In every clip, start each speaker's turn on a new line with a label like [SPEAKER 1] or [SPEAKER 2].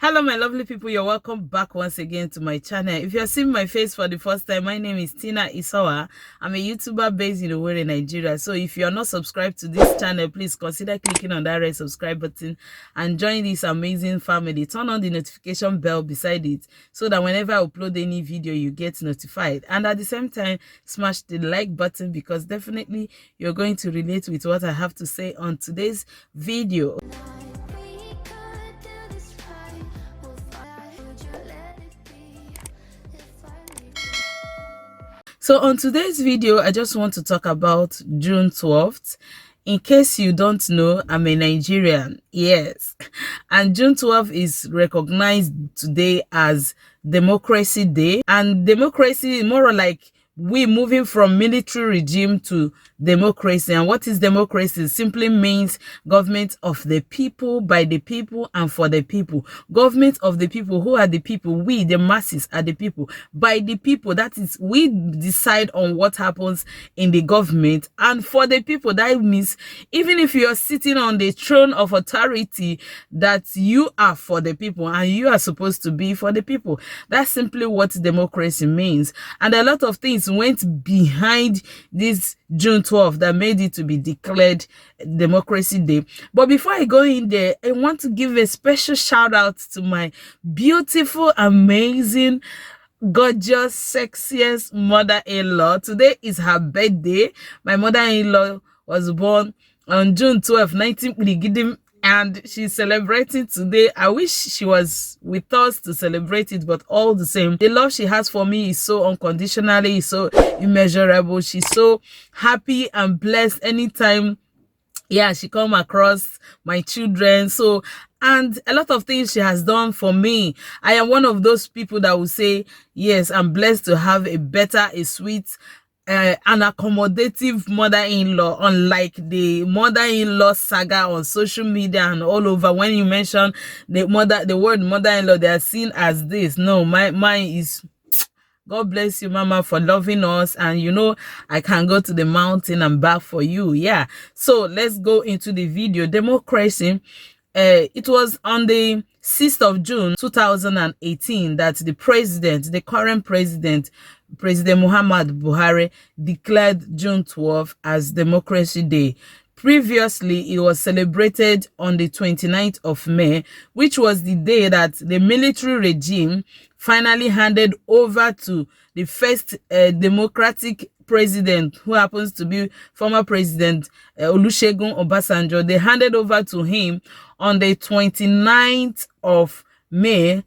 [SPEAKER 1] Hello my lovely people, you're welcome back once again to my channel. If you're seeing my face for the first time, my name is Isoa. I'm a YouTuber based in Owerri, Nigeria. So if you're not subscribed to this channel, please consider clicking on that red subscribe button and join this amazing family. Turn on the notification bell beside it so that whenever I upload any video, you get notified. And at the same time, smash the like button because definitely you're going to relate with what I have to say on today's video. So on today's video, I just want to talk about June 12th. In case you don't know, I'm a Nigerian, yes. And June 12th is recognized today as Democracy Day. And democracy is more like we moving from military regime to democracy. And what is democracy? It simply means government of the people, by the people, and for the people. Government of the people. Who are the people? We, the masses, are the people. By the people, that is, we decide on what happens in the government. And for the people, that means even if you're sitting on the throne of authority, that you are for the people and you are supposed to be for the people. That's simply what democracy means. And a lot of things went behind this June 12th that made it to be declared Democracy Day. But before I go in there, I want to give a special shout out to my beautiful, amazing, gorgeous, sexiest mother-in-law. Today is her birthday. My mother-in-law was born on June 12th, 19 and she's celebrating today. I wish she was with us to celebrate it, but all the same, the love she has for me is so unconditionally, is so immeasurable. She's so happy and blessed anytime she come across my children. So, and a lot of things she has done for me. I am one of those people that will say, yes, I'm blessed to have a sweet, an accommodative mother-in-law, unlike the mother-in-law saga on social media and all over. When you mention the word mother-in-law, they are seen as this. No, mine is, God bless you, Mama, for loving us. And you know, I can go to the mountain and back for you. Yeah. So let's go into the video. Democracy. It was on the 6th of June 2018 that the current president, President Muhammad Buhari, declared June 12th as Democracy Day. Previously, it was celebrated on the 29th of May, which was the day that the military regime finally handed over to the first democratic president, who happens to be former President Olusegun Obasanjo. They handed over to him on the 29th of May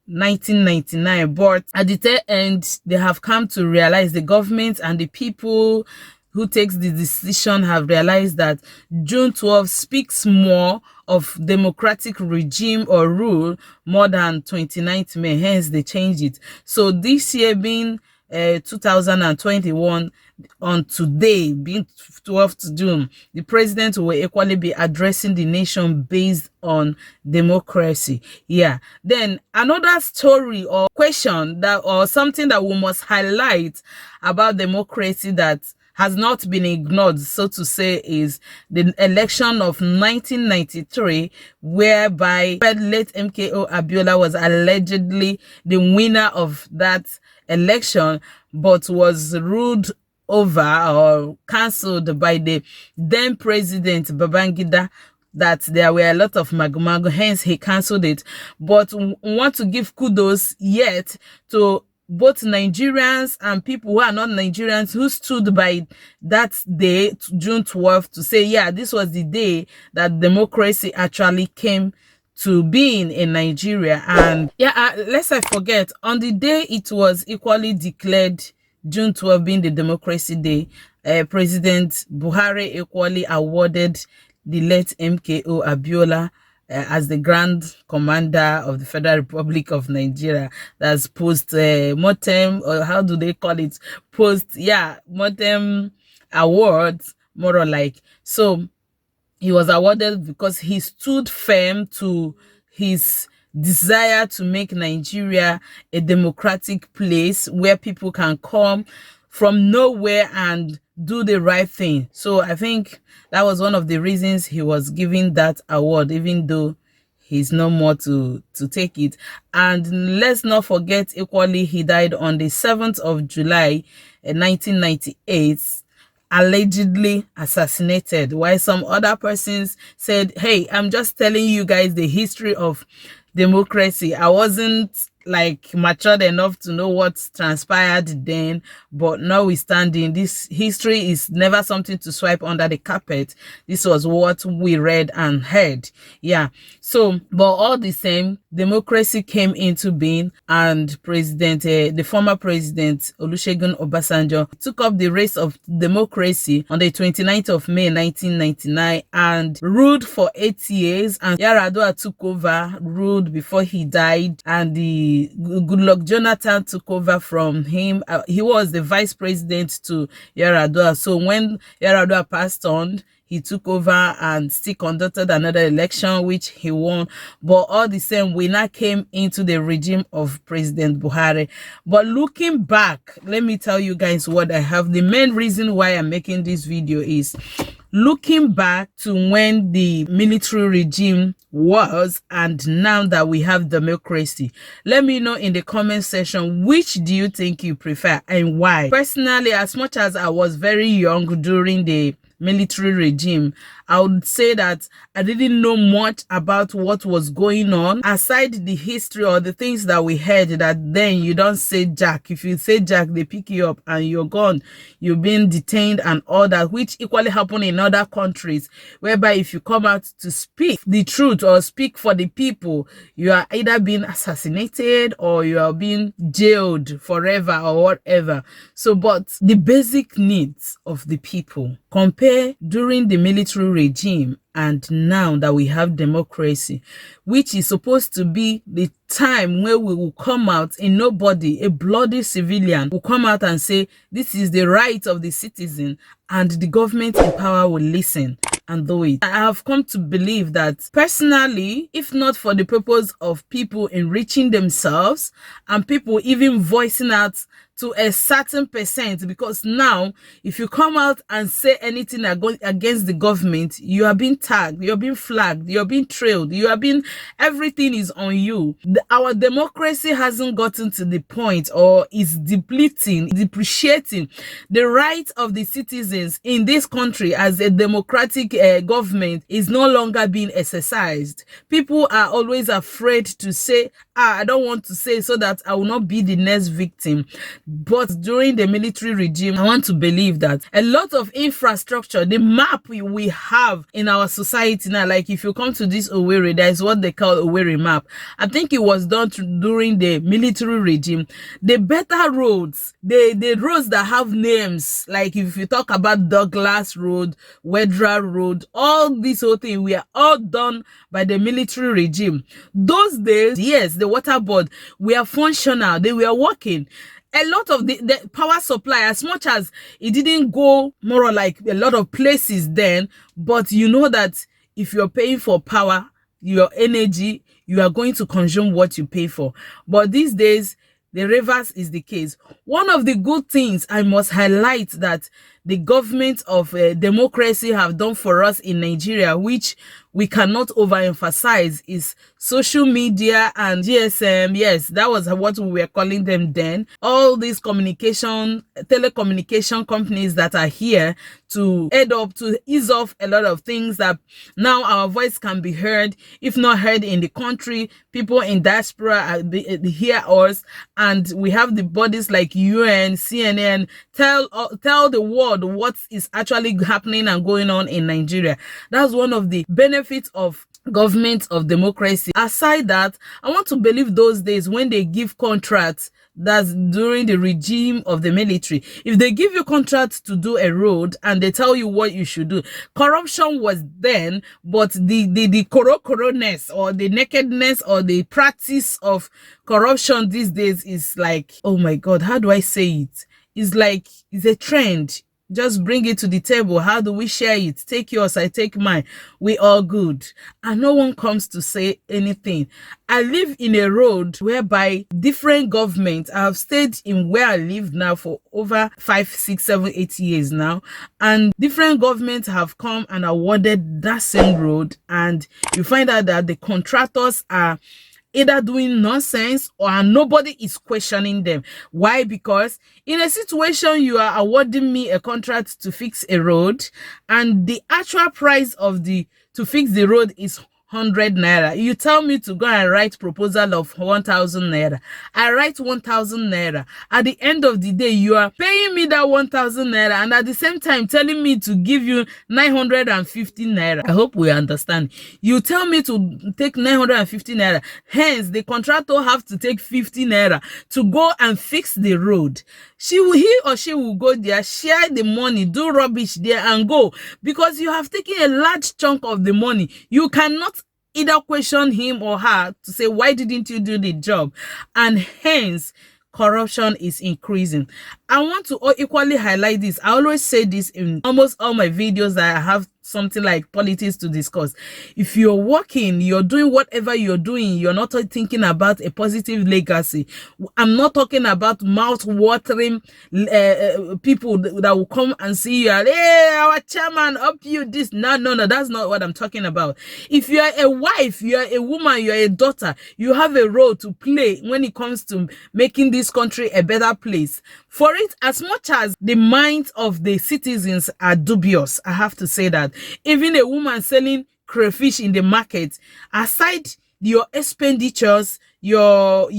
[SPEAKER 1] 1999. But at the tail end, they have come to realize, the government and the people who takes the decision have realized that June 12 speaks more of democratic regime or rule more than 29th May. Hence, they changed it. So this year being 2021, on today being 12th June, the president will equally be addressing the nation based on democracy. Yeah. Then another story or question that, or something that we must highlight about democracy that has not been ignored, so to say, is the election of 1993, whereby late MKO Abiola was allegedly the winner of that election, but was ruled over or cancelled by the then president Babangida, that there were a lot of magomago, hence he cancelled it. But we want to give kudos yet to both Nigerians and people who are not Nigerians who stood by that day, June 12th, to say, yeah, this was the day that democracy actually came to being in Nigeria. And lest I forget, on the day it was equally declared June 12 being the Democracy Day, President Buhari equally awarded the late MKO Abiola as the Grand Commander of the Federal Republic of Nigeria. That's post-mortem, or how do they call it? Mortem awards, more or like. So he was awarded because he stood firm to his desire to make Nigeria a democratic place where people can come from nowhere and do the right thing. So I think that was one of the reasons he was given that award, even though he's no more to take it. And let's not forget, equally, he died on the 7th of July 1998, allegedly assassinated, while some other persons said, hey, I'm just telling you guys the history of democracy. I wasn't like matured enough to know what transpired then, but notwithstanding, this history is never something to swipe under the carpet. This was what we read and heard. Yeah. So, but all the same, democracy came into being, and the former president Olusegun Obasanjo took up the race of democracy on the 29th of May 1999 and ruled for 8 years. And Yar'Adua took over, ruled before he died, and the Goodluck Jonathan took over from him. He was the vice president to Yar'Adua. So when Yar'Adua passed on, he took over and still conducted another election, which he won. But all the same, we now came into the regime of President Buhari. But looking back, let me tell you guys what I have. The main reason why I'm making this video is looking back to when the military regime was and now that we have democracy. Let me know in the comment section, which do you think you prefer and why? Personally, as much as I was very young during the military regime, I would say that I didn't know much about what was going on aside the history or the things that we heard, that then you don't say jack. If you say jack, they pick you up and you're gone. You're being detained and all that, which equally happen in other countries, whereby if you come out to speak the truth or speak for the people, you are either being assassinated or you are being jailed forever or whatever. So, but the basic needs of the people, compare during the military regime and now that we have democracy, which is supposed to be the time where we will come out and nobody, a bloody civilian, will come out and say this is the right of the citizen, and the government in power will listen and do it. I have come to believe that personally, if not for the purpose of people enriching themselves and people even voicing out to a certain percent, because now if you come out and say anything against the government, you are being tagged, you're being flagged, you're being trailed, everything is on you. Our democracy hasn't gotten to the point, or is depreciating the right of the citizens in this country as a democratic government is no longer being exercised. People are always afraid to say, I don't want to say, so that I will not be the next victim. But during the military regime, I want to believe that a lot of infrastructure, the map we have in our society now, like if you come to this Owerri, there is what they call Owerri map. I think it was done during the military regime. The better roads, the roads that have names, like if you talk about Douglas Road, Wedra Road, all this whole thing, we are all done by the military regime. Those days, yes, the water board, we are functional, they were working. A lot of the power supply, as much as it didn't go more or like a lot of places then, but you know that if you're paying for power, your energy, you are going to consume what you pay for. But these days, the reverse is the case. One of the good things I must highlight that the government of democracy have done for us in Nigeria, which we cannot overemphasize, is social media and GSM. Yes, that was what we were calling them then. All these telecommunication companies that are here to head up, to ease off a lot of things, that now our voice can be heard. If not heard in the country, people in diaspora hear us, and we have the bodies like UN, CNN, tell the world what is actually happening and going on in Nigeria. That's one of the benefits of government of democracy. Aside that, I want to believe those days when they give contracts, that's during the regime of the military, if they give you contracts to do a road and they tell you what you should do, corruption was then, but the corruptness or the nakedness or the practice of corruption these days is like, oh my God, how do I say it? It's like, it's a trend. Just bring it to the table. How do we share it? Take yours, I take mine. We all good. And no one comes to say anything. I live in a road whereby different governments, I have stayed in where I live now for over 5, 6, 7, 8 years now. And different governments have come and awarded that same road. And you find out that the contractors are either doing nonsense or nobody is questioning them. Why? Because in a situation you are awarding me a contract to fix a road and the actual price of to fix the road is 100 naira. You tell me to go and write proposal of 1,000 naira. I write 1,000 naira. At the end of the day, you are paying me that 1,000 naira and at the same time telling me to give you 950 naira. I hope we understand. You tell me to take 950 naira. Hence, the contractor have to take 50 naira to go and fix the road. He or she will go there, share the money, do rubbish there and go, because you have taken a large chunk of the money. You cannot either question him or her to say, why didn't you do the job? And hence, corruption is increasing. I want to equally highlight this. I always say this in almost all my videos that I have something like politics to discuss. If you're working, you're doing whatever you're doing, you're not thinking about a positive legacy. I'm not talking about mouth-watering people that will come and see you and, hey, our chairman, up you this. No, that's not what I'm talking about. If you are a wife, you are a woman, you are a daughter, you have a role to play when it comes to making this country a better place. For it, as much as the minds of the citizens are dubious, I have to say that even a woman selling crayfish in the market, aside your expenditures, your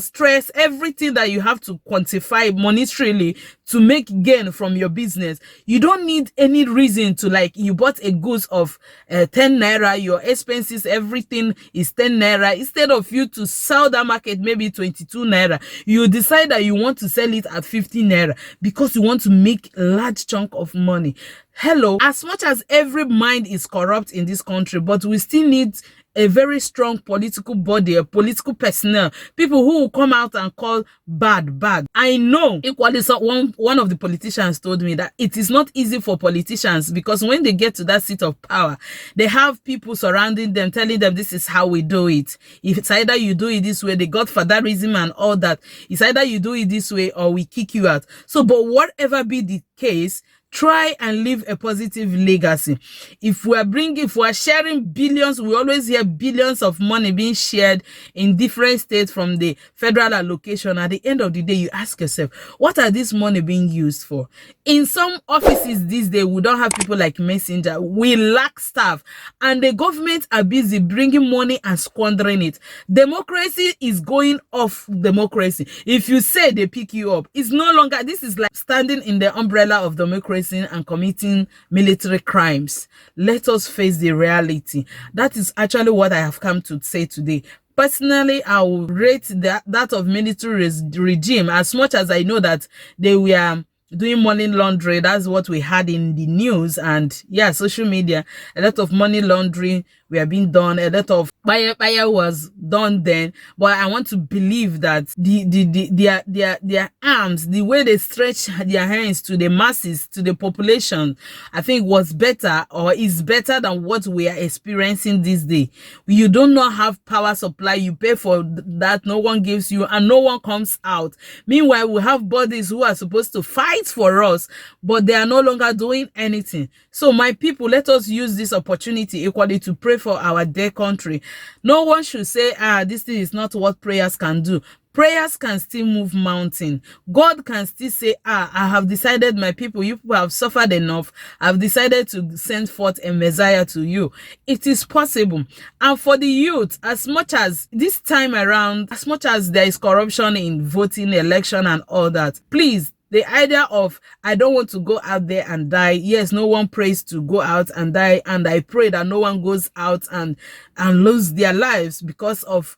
[SPEAKER 1] stress, everything that you have to quantify monetarily to make gain from your business, you don't need any reason to, like, you bought a goods of 10 naira, your expenses, everything is 10 naira. Instead of you to sell that market maybe 22 naira, you decide that you want to sell it at 15 naira because you want to make a large chunk of money. Hello, as much as every mind is corrupt in this country, but we still need a very strong political body, a political personnel, people who will come out and call bad. I know equally, so one of the politicians told me that it is not easy for politicians because when they get to that seat of power, they have people surrounding them, telling them this is how we do it. If it's either you do it this way, the godfatherism and all that, it's either you do it this way or we kick you out. So, but whatever be the case, try and leave a positive legacy. If we are sharing billions, we always hear billions of money being shared in different states from the federal allocation. At the end of the day, you ask yourself, what are this money being used for? In some offices these days, we don't have people like messenger. We lack staff, and the government are busy bringing money and squandering it. Democracy is going off democracy. If you say they pick you up, it's no longer, this is like standing in the umbrella of democracy and committing military crimes. Let us face the reality. That is actually what I have come to say today. Personally, I will rate that of military regime, as much as I know that they were doing money laundering. That's what we had in the news and social media. A lot of money laundering were being done, a lot of fire was done then. But I want to believe that their arms, the way they stretch their hands to the masses, to the population, I think was better or is better than what we are experiencing this day. You do not have power supply, you pay for that, no one gives you and no one comes out. Meanwhile, we have bodies who are supposed to fight for us, but they are no longer doing anything. So my people, let us use this opportunity equally to pray for our dear country. No one should say, this thing is not what prayers can do. Prayers can still move mountain. God can still say, I have decided, my people, you people have suffered enough. I've decided to send forth a Messiah to you. It is possible. And for the youth, as much as this time around, as much as there is corruption in voting, election and all that, please, the idea of, I don't want to go out there and die. Yes, no one prays to go out and die. And I pray that no one goes out and lose their lives because of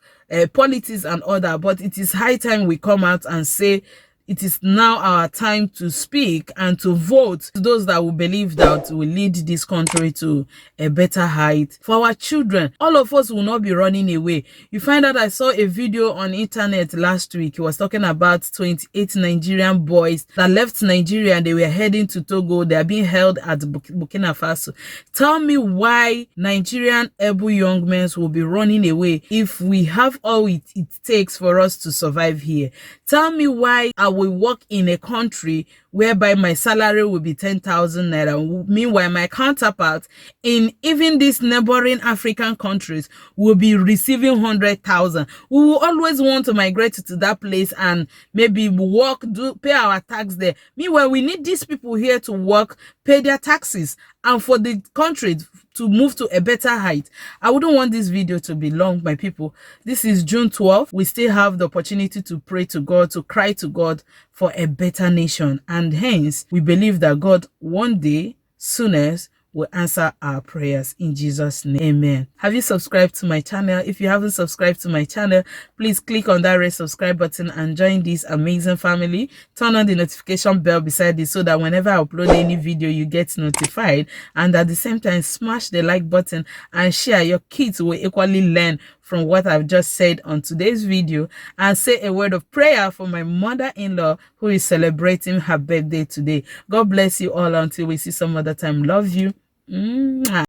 [SPEAKER 1] politics and all that. But it is high time we come out and say, it is now our time to speak and to vote to those that will believe that will lead this country to a better height for our children. All of us will not be running away. You find out, I saw a video on internet last week. It was talking about 28 Nigerian boys that left Nigeria and they were heading to Togo. They are being held at Burkina Faso. Tell me why Nigerian able young men will be running away if we have all it takes for us to survive here. Tell me why I will work in a country whereby my salary will be 10,000 naira. Meanwhile, my counterpart in even these neighboring African countries will be receiving 100,000. We will always want to migrate to that place and maybe work, pay our tax there. Meanwhile, we need these people here to work, pay their taxes, and for the country to move to a better height. I wouldn't want this video to be long, my people. This is June 12th. We still have the opportunity to pray to God, to cry to God for a better nation. And hence, we believe that God one day, soonest, will answer our prayers in Jesus' name. Amen. Have you subscribed to my channel? If you haven't subscribed to my channel, please click on that red subscribe button and join this amazing family. Turn on the notification bell beside it so that whenever I upload any video, you get notified. And at the same time, smash the like button and share. Your kids will equally learn from what I've just said on today's video. And say a word of prayer for my mother-in-law who is celebrating her birthday today. God bless you all until we see some other time. Love you. Mwah.